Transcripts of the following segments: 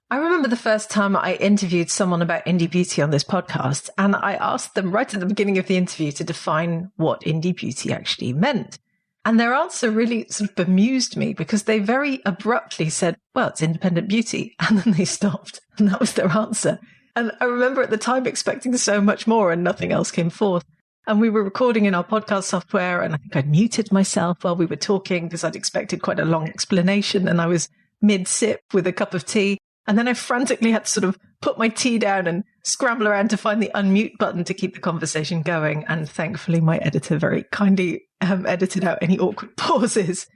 I remember the first time I interviewed someone about indie beauty on this podcast, and I asked them right at the beginning of the interview to define what indie beauty actually meant. And their answer really sort of bemused me because they very abruptly said, well, it's independent beauty. And then they stopped. And that was their answer. And I remember at the time expecting so much more and nothing else came forth. And we were recording in our podcast software, and I think I'd muted myself while we were talking because I'd expected quite a long explanation. And I was mid-sip with a cup of tea. And then I frantically had to sort of put my tea down and scramble around to find the unmute button to keep the conversation going. And thankfully, my editor very kindly edited out any awkward pauses.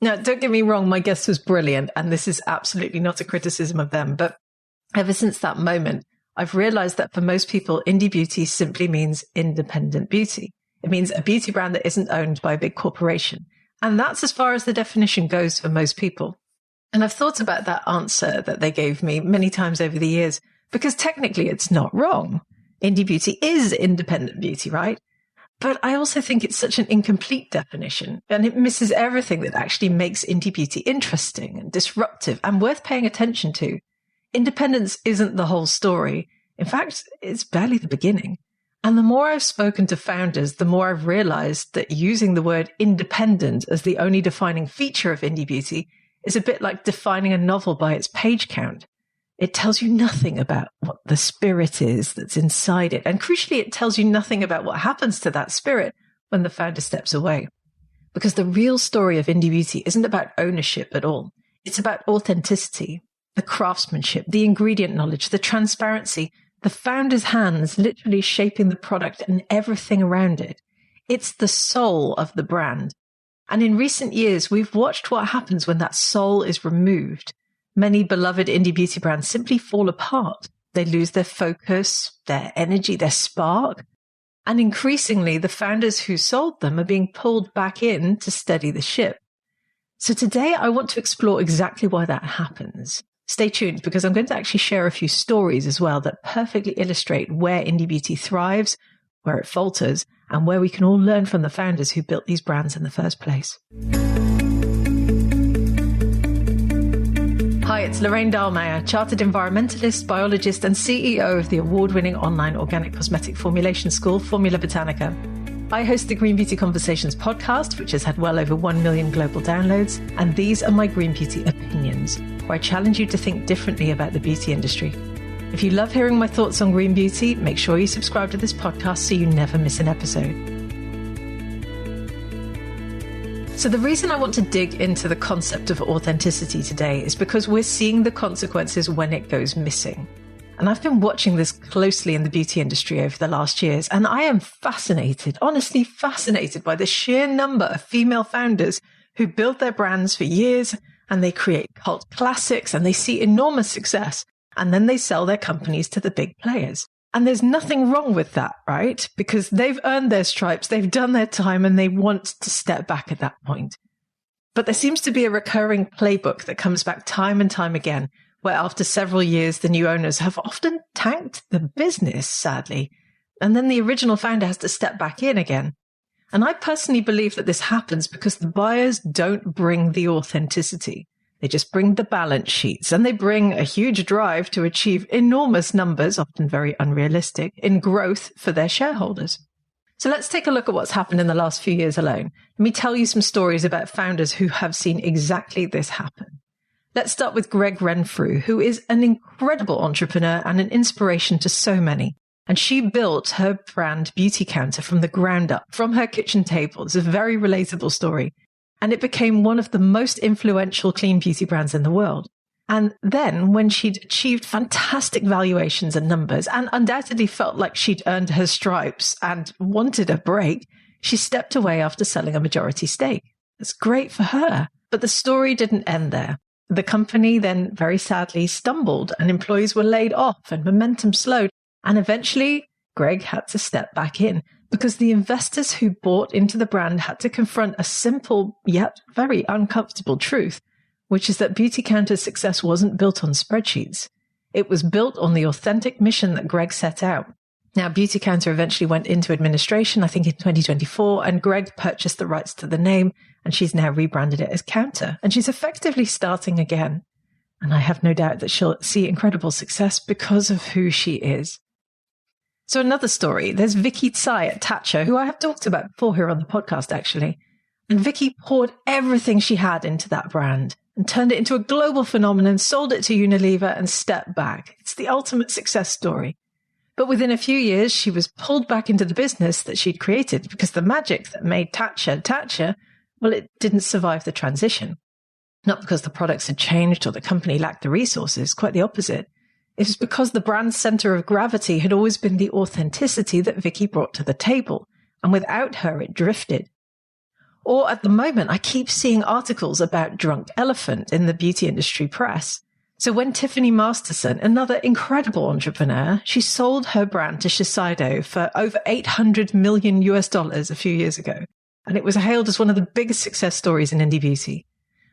Now, don't get me wrong, my guest was brilliant, and this is absolutely not a criticism of them. But ever since that moment, I've realized that for most people, indie beauty simply means independent beauty. It means a beauty brand that isn't owned by a big corporation. And that's as far as the definition goes for most people. And I've thought about that answer that they gave me many times over the years, because technically it's not wrong. Indie beauty is independent beauty, right? But I also think it's such an incomplete definition, and it misses everything that actually makes indie beauty interesting and disruptive and worth paying attention to. Independence isn't the whole story. In fact, it's barely the beginning. And the more I've spoken to founders, the more I've realized that using the word independent as the only defining feature of indie beauty is a bit like defining a novel by its page count. It tells you nothing about what the spirit is that's inside it. And crucially, it tells you nothing about what happens to that spirit when the founder steps away. Because the real story of indie beauty isn't about ownership at all. It's about authenticity, the craftsmanship, the ingredient knowledge, the transparency, the founder's hands literally shaping the product and everything around it. It's the soul of the brand. And in recent years, we've watched what happens when that soul is removed. Many beloved indie beauty brands simply fall apart. They lose their focus, their energy, their spark. And increasingly, the founders who sold them are being pulled back in to steady the ship. So today, I want to explore exactly why that happens. Stay tuned, because I'm going to actually share a few stories as well that perfectly illustrate where indie beauty thrives, where it falters, and where we can all learn from the founders who built these brands in the first place. Hi, it's Lorraine Dallmeier, chartered environmentalist, biologist, and CEO of the award-winning online organic cosmetic formulation school, Formula Botanica. I host the Green Beauty Conversations podcast, which has had well over 1 million global downloads, and these are my Green Beauty opinions, where I challenge you to think differently about the beauty industry. If you love hearing my thoughts on green beauty, make sure you subscribe to this podcast so you never miss an episode. So the reason I want to dig into the concept of authenticity today is because we're seeing the consequences when it goes missing. And I've been watching this closely in the beauty industry over the last years, and I am fascinated, honestly fascinated by the sheer number of female founders who build their brands for years, and they create cult classics, and they see enormous success. And then they sell their companies to the big players. And there's nothing wrong with that, right? Because they've earned their stripes, they've done their time, and they want to step back at that point. But there seems to be a recurring playbook that comes back time and time again, where after several years, the new owners have often tanked the business, sadly. And then the original founder has to step back in again. And I personally believe that this happens because the buyers don't bring the authenticity. They just bring the balance sheets, and they bring a huge drive to achieve enormous numbers, often very unrealistic, in growth for their shareholders. So let's take a look at what's happened in the last few years alone. Let me tell you some stories about founders who have seen exactly this happen. Let's start with Greg Renfrew, who is an incredible entrepreneur and an inspiration to so many. And she built her brand Beauty Counter from the ground up, from her kitchen table. It's a very relatable story. And it became one of the most influential clean beauty brands in the world. And then when she'd achieved fantastic valuations and numbers and undoubtedly felt like she'd earned her stripes and wanted a break, she stepped away after selling a majority stake. That's great for her. But the story didn't end there. The company then very sadly stumbled and employees were laid off and momentum slowed. And eventually Greg had to step back in, because the investors who bought into the brand had to confront a simple yet very uncomfortable truth, which is that Beauty Counter's success wasn't built on spreadsheets. It was built on the authentic mission that Greg set out. Now, Beauty Counter eventually went into administration, I think in 2024, and Greg purchased the rights to the name, and she's now rebranded it as Counter, and she's effectively starting again. And I have no doubt that she'll see incredible success because of who she is. So another story, there's Vicky Tsai at Tatcha, who I have talked about before here on the podcast, actually. And Vicky poured everything she had into that brand and turned it into a global phenomenon, sold it to Unilever and stepped back. It's the ultimate success story. But within a few years, she was pulled back into the business that she'd created because the magic that made Tatcha, well, it didn't survive the transition. Not because the products had changed or the company lacked the resources, quite the opposite. It was because the brand's center of gravity had always been the authenticity that Vicky brought to the table, and without her, it drifted. Or at the moment, I keep seeing articles about Drunk Elephant in the beauty industry press. So when Tiffany Masterson, another incredible entrepreneur, she sold her brand to Shiseido for over $800 million a few years ago. And it was hailed as one of the biggest success stories in indie beauty.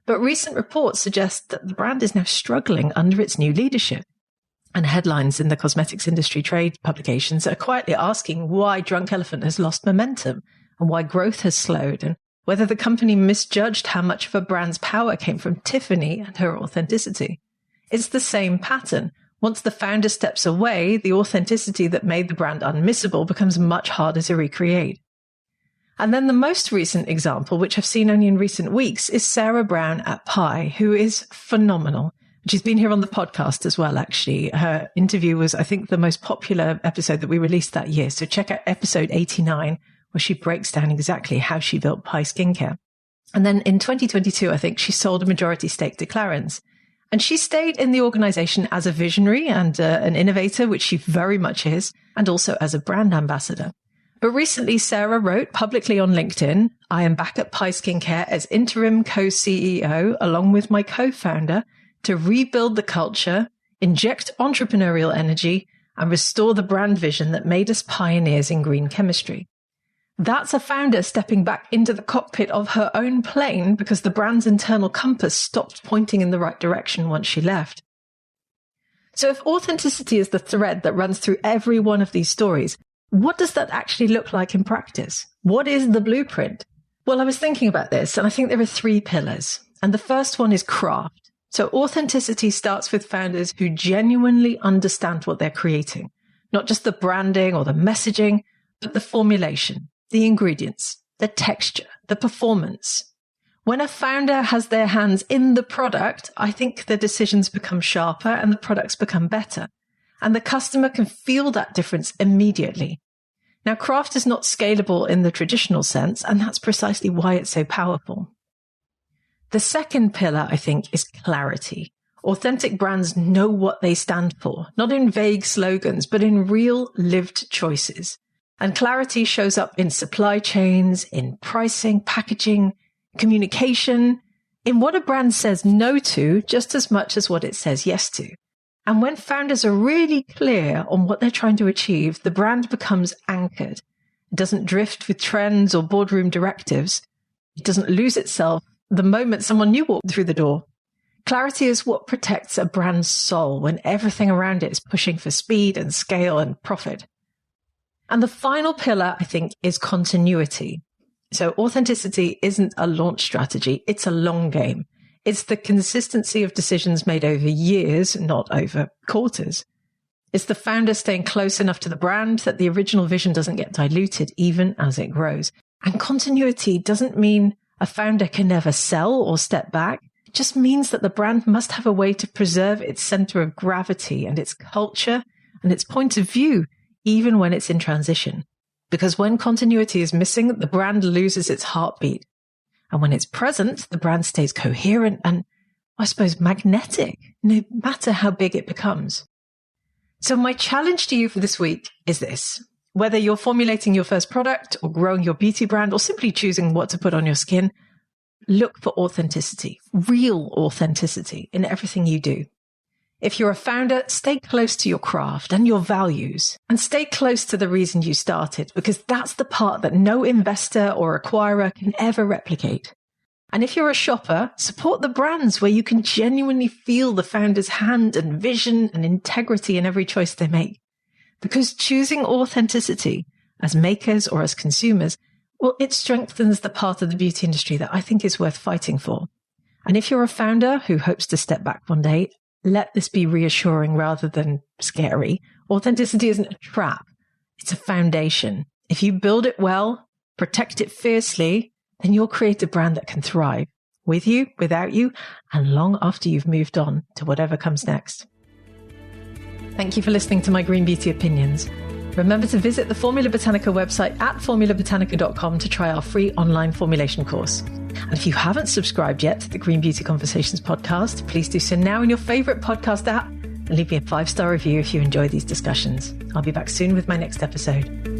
But recent reports suggest that the brand is now struggling under its new leadership. And headlines in the cosmetics industry trade publications are quietly asking why Drunk Elephant has lost momentum and why growth has slowed and whether the company misjudged how much of a brand's power came from Tiffany and her authenticity. It's the same pattern. Once the founder steps away, the authenticity that made the brand unmissable becomes much harder to recreate. And then the most recent example, which I've seen only in recent weeks, is Sarah Brown at Pi, who is phenomenal. She's been here on the podcast as well, actually. Her interview was, I think, the most popular episode that we released that year. So check out episode 89, where she breaks down exactly how she built Pi Skincare. And then in 2022, I think she sold a majority stake to Clarins. And she stayed in the organization as a visionary and an innovator, which she very much is, and also as a brand ambassador. But recently, Sarah wrote publicly on LinkedIn, I am back at Pi Skincare as interim co-CEO, along with my co-founder, to rebuild the culture, inject entrepreneurial energy, and restore the brand vision that made us pioneers in green chemistry. That's a founder stepping back into the cockpit of her own plane because the brand's internal compass stopped pointing in the right direction once she left. So if authenticity is the thread that runs through every one of these stories, what does that actually look like in practice? What is the blueprint? Well, I was thinking about this, and I think there are 3 pillars. And the first one is craft. So authenticity starts with founders who genuinely understand what they're creating, not just the branding or the messaging, but the formulation, the ingredients, the texture, the performance. When a founder has their hands in the product, I think the decisions become sharper and the products become better. And the customer can feel that difference immediately. Now, craft is not scalable in the traditional sense, and that's precisely why it's so powerful. The second pillar, I think, is clarity. Authentic brands know what they stand for, not in vague slogans, but in real lived choices. And clarity shows up in supply chains, in pricing, packaging, communication, in what a brand says no to just as much as what it says yes to. And when founders are really clear on what they're trying to achieve, the brand becomes anchored. It doesn't drift with trends or boardroom directives. It doesn't lose itself the moment someone new walked through the door. Clarity is what protects a brand's soul when everything around it is pushing for speed and scale and profit. And the final pillar, I think, is continuity. So authenticity isn't a launch strategy. It's a long game. It's the consistency of decisions made over years, not over quarters. It's the founder staying close enough to the brand that the original vision doesn't get diluted even as it grows. And continuity doesn't mean a founder can never sell or step back. It just means that the brand must have a way to preserve its center of gravity and its culture and its point of view, even when it's in transition. Because when continuity is missing, the brand loses its heartbeat. And when it's present, the brand stays coherent and, I suppose, magnetic, no matter how big it becomes. So my challenge to you for this week is this. Whether you're formulating your first product or growing your beauty brand or simply choosing what to put on your skin, look for authenticity, real authenticity in everything you do. If you're a founder, stay close to your craft and your values and stay close to the reason you started, because that's the part that no investor or acquirer can ever replicate. And if you're a shopper, support the brands where you can genuinely feel the founder's hand and vision and integrity in every choice they make. Because choosing authenticity as makers or as consumers, well, it strengthens the part of the beauty industry that I think is worth fighting for. And if you're a founder who hopes to step back one day, let this be reassuring rather than scary. Authenticity isn't a trap. It's a foundation. If you build it well, protect it fiercely, then you'll create a brand that can thrive with you, without you, and long after you've moved on to whatever comes next. Thank you for listening to my Green Beauty Opinions. Remember to visit the Formula Botanica website at formulabotanica.com to try our free online formulation course. And if you haven't subscribed yet to the Green Beauty Conversations podcast, please do so now in your favorite podcast app and leave me a 5-star review if you enjoy these discussions. I'll be back soon with my next episode.